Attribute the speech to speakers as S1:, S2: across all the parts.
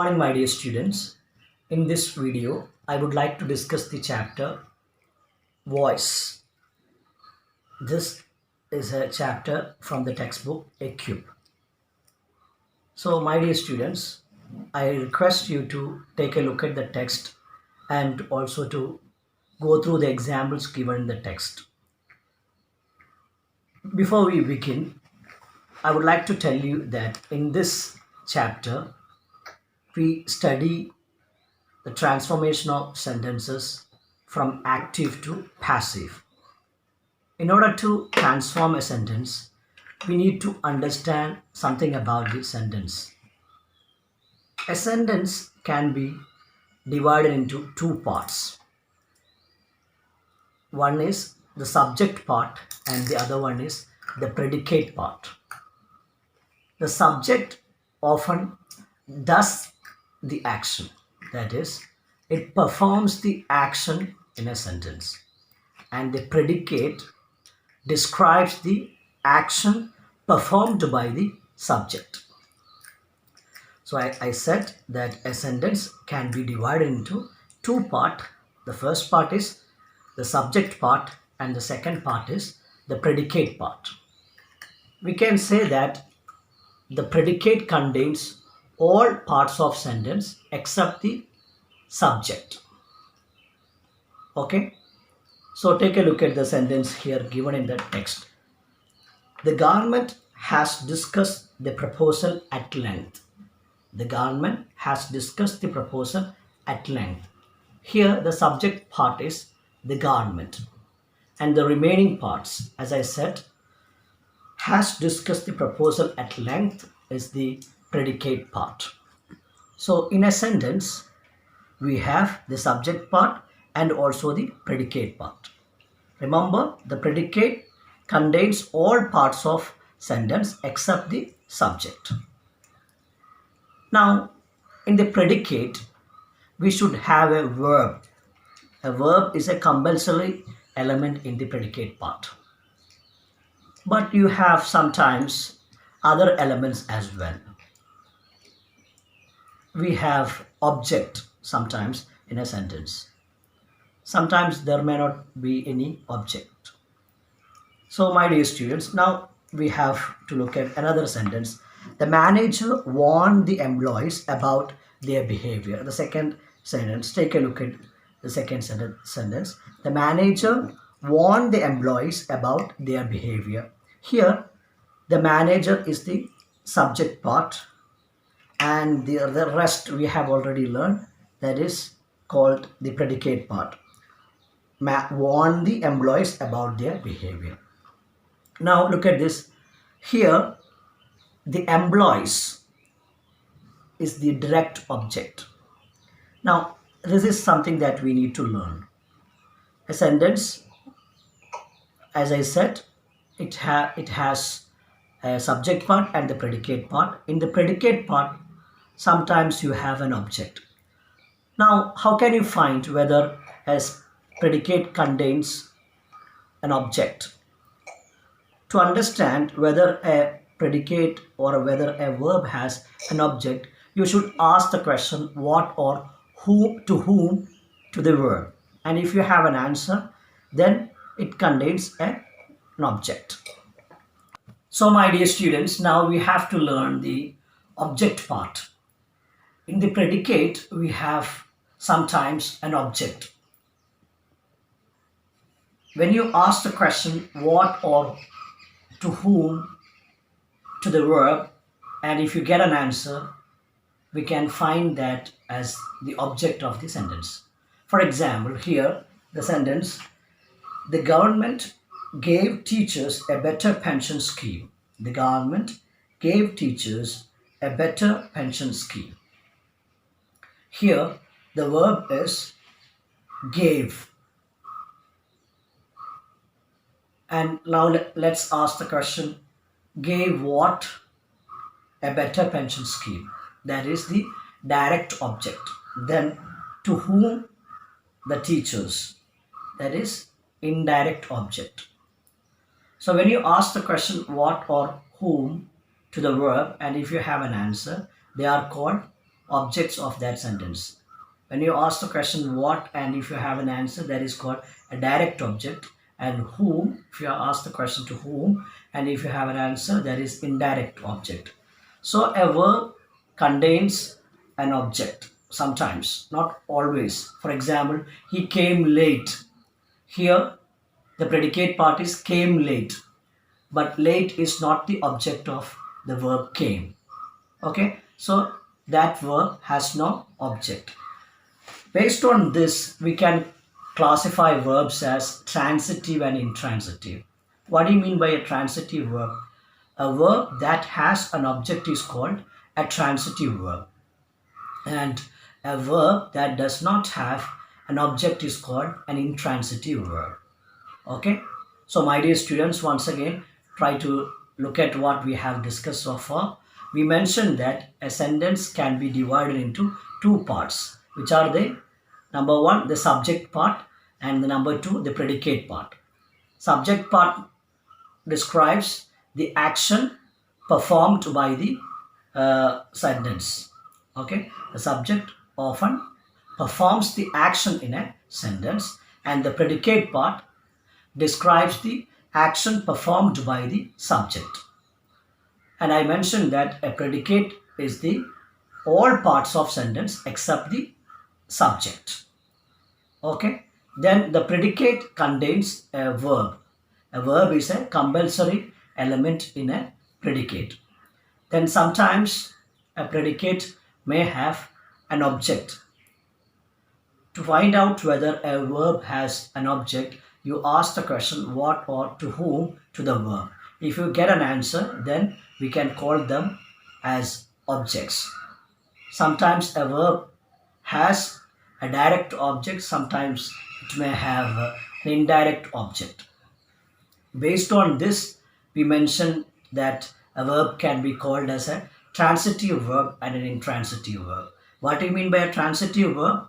S1: Morning, my dear students. In this video, I would like to discuss the chapter Voice. This is a chapter from the textbook A Cube. So, my dear students, I request you to take a look at the text and also to go through the examples given in the text. Before we begin, I would like to tell you that in this chapter, we study the transformation of sentences from active to passive. In order to transform a sentence, we need to understand something about the sentence. A sentence can be divided into two parts. One is the subject part, and the other one is the predicate part. The subject often does the action, that is, it performs the action in a sentence, and the predicate describes the action performed by the subject. So I said that a sentence can be divided into two parts. The first part is the subject part, and the second part is the predicate part. We can say that the predicate contains all parts of sentence except the subject. Okay, so take a look at the sentence here given in the text. The government has discussed the proposal at length. The government has discussed the proposal at length. Here, the subject part is the government, and the remaining parts, as I said, has discussed the proposal at length is the predicate part. So, in a sentence, we have the subject part and also the predicate part. Remember, the predicate contains all parts of sentence except the subject. Now, in the predicate, we should have a verb. A verb is a compulsory element in the predicate part. But you have sometimes other elements as well. We have object sometimes in a sentence. Sometimes there may not be any object. So, my dear students, now we have to look at another sentence. The manager warned the employees about their behavior. The second sentence, take a look at the second sentence. The manager warned the employees about their behavior. Here, the manager is the subject part, and the rest we have already learned, that is called the predicate part. Warn the employees about their behavior. Now look at this. Here, the employees is the direct object. Now, this is something that we need to learn. A sentence, as I said, it has a subject part and the predicate part. In the predicate part, sometimes you have an object. Now, how can you find whether a predicate contains an object? To understand whether a predicate or whether a verb has an object, you should ask the question what or who to the verb. And if you have an answer, then it contains an object. So, my dear students, now we have to learn the object part. In the predicate, we have sometimes an object. When you ask the question what or to whom to the verb, and if you get an answer, we can find that as the object of the sentence. For example, here the sentence, the government gave teachers a better pension scheme. The government gave teachers a better pension scheme. Here the verb is gave. And now let's ask the question, gave what? A better pension scheme. That is the direct object. Then to whom? The teachers. That is indirect object. So when you ask the question what or whom to the verb, and if you have an answer, they are called objects of that sentence. When you ask the question what, and if you have an answer, that is called a direct object. And whom, if you ask the question to whom, and if you have an answer, that is indirect object. So a verb contains an object sometimes, not always. For example, he came late. Here, the predicate part is came late, but late is not the object of the verb came. Okay, so that verb has no object. Based on this, we can classify verbs as transitive and intransitive. What do you mean by a transitive verb? A verb that has an object is called a transitive verb, and a verb that does not have an object is called an intransitive verb. Okay, so my dear students, once again, try to look at what we have discussed so far. We mentioned that a sentence can be divided into two parts, which are the number one, the subject part, and the number two, the predicate part. Subject part describes the action performed by the sentence. Okay, the subject often performs the action in a sentence, and the predicate part describes the action performed by the subject. And I mentioned that a predicate is the all parts of sentence except the subject. Okay, then the predicate contains a verb. A verb is a compulsory element in a predicate. Then sometimes a predicate may have an object. To find out whether a verb has an object, you ask the question what or to whom to the verb. If you get an answer, then we can call them as objects. Sometimes a verb has a direct object, sometimes it may have an indirect object. Based on this, we mentioned that a verb can be called as a transitive verb and an intransitive verb. What do you mean by a transitive verb?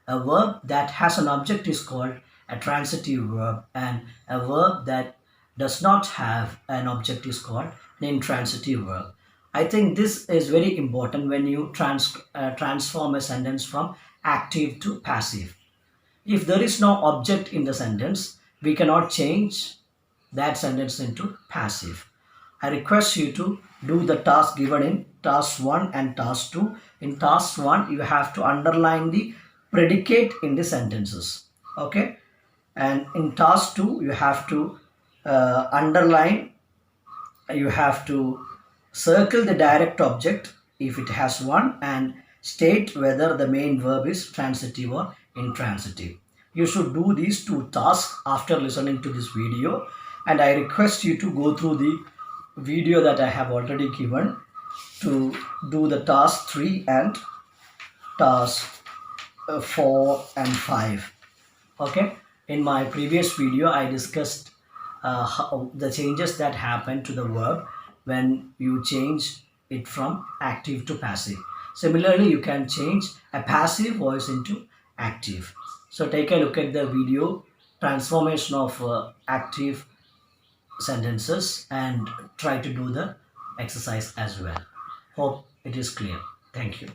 S1: A verb that has an object is called a transitive verb, and a verb that does not have an object is called an intransitive verb. I think this is very important when you transform a sentence from active to passive. If there is no object in the sentence, we cannot change that sentence into passive. I request you to do the task given in task 1 and task 2. In task 1, you have to underline the predicate in the sentences. Okay, and in task 2, you have to underline, you have to circle the direct object if it has one, and state whether the main verb is transitive or intransitive. You should do these two tasks after listening to this video, and I request you to go through the video that I have already given to do the task 3 and task 4 and 5. Okay, in my previous video I discussed the changes that happen to the verb when you change it from active to passive. Similarly, you can change a passive voice into active. So take a look at the video transformation of active sentences and try to do the exercise as well. Hope it is clear. Thank you.